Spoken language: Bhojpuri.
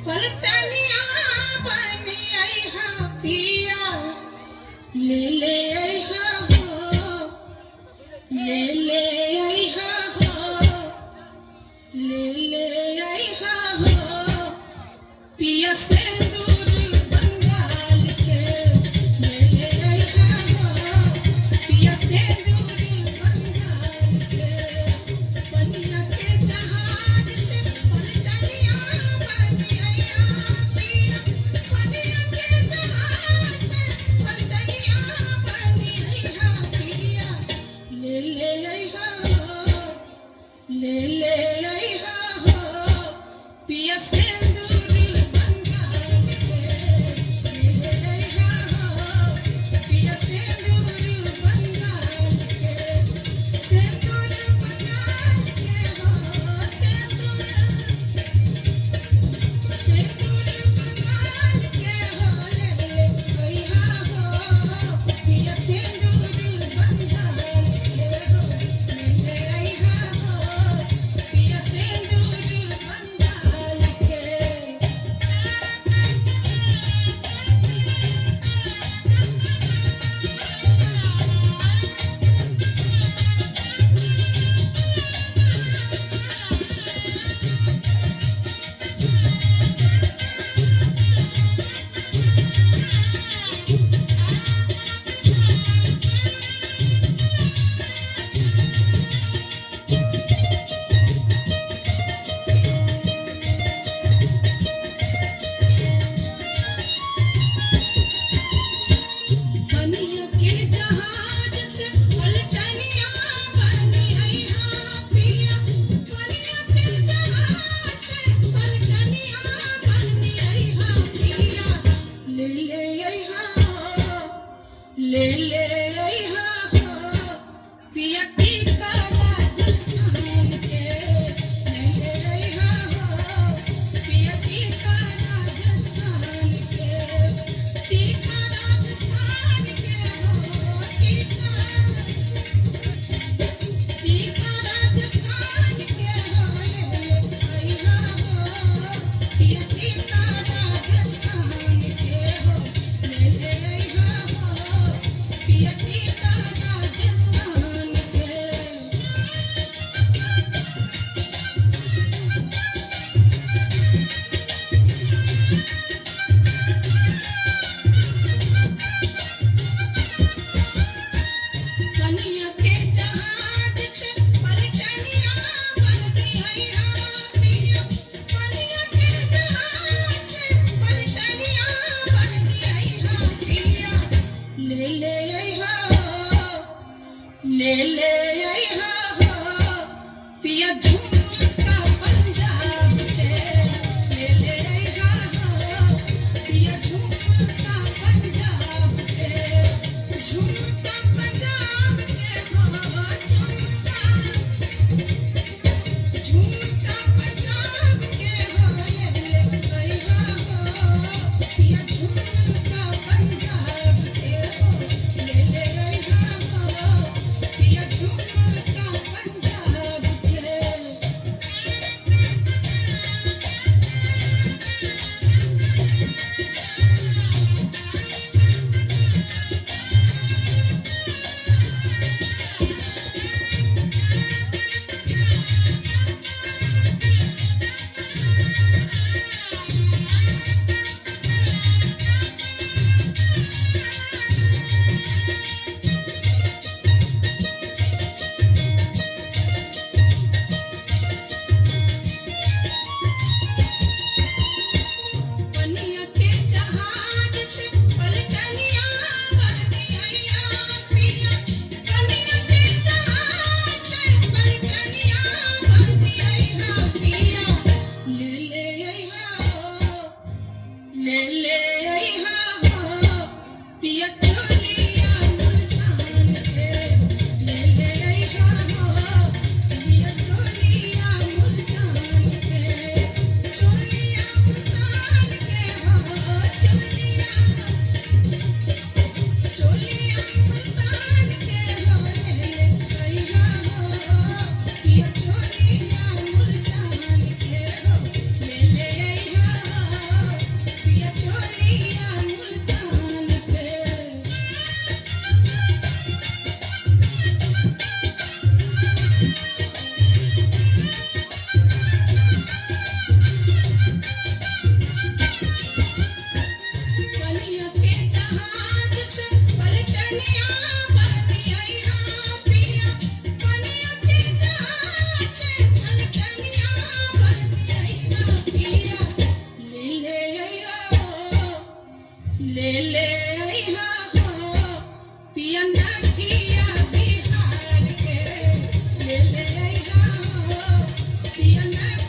पलटनिया बनी अइहा पिया ले ले अइहा हो ले ले अइहा हो ले ले अइहा हो पिया सिंदूर बंगाल के ले ले अइहा हो पिया सिंदूर बंगाल के पनिया के जहाज से पलटनिया बनी अइहा पिया पनिया के जहाज से पलटनिया बनी अइहा पिया ले ले अइहा हो ले ले अइहा हो पिया सिंदूर बंगाल के ले ले अइहा हो पिया सिंदूर बंगाल के सिंदूर बंगाल के हो सिंदूर बंगाल के हो ले ले अइहा हो पिया सिंदूर बंगाल के हो ले ले अइहा हो पिया सिंदूर बंगाल के पनिया के जहाज से पलटनिया बनी अइहा पिया पनिया के जहाज से पलटनिया बनी अइहा पिया ले ले अइहा हो ले ले अइहा हो पिया टीका राजस्थान के ले ले अइहा हो पिया टीका राजस्थान के टीका राजस्थान के हो टीका राजस्थान के हो ले ले अइहा हो पिया टीका राजस्थान के हो ले ले अइहा हो पिया टीका राजस्थान के पनिया के जहाज से पलटनिया बनी अइहा पिया पनिया के जहाज से पिया मैं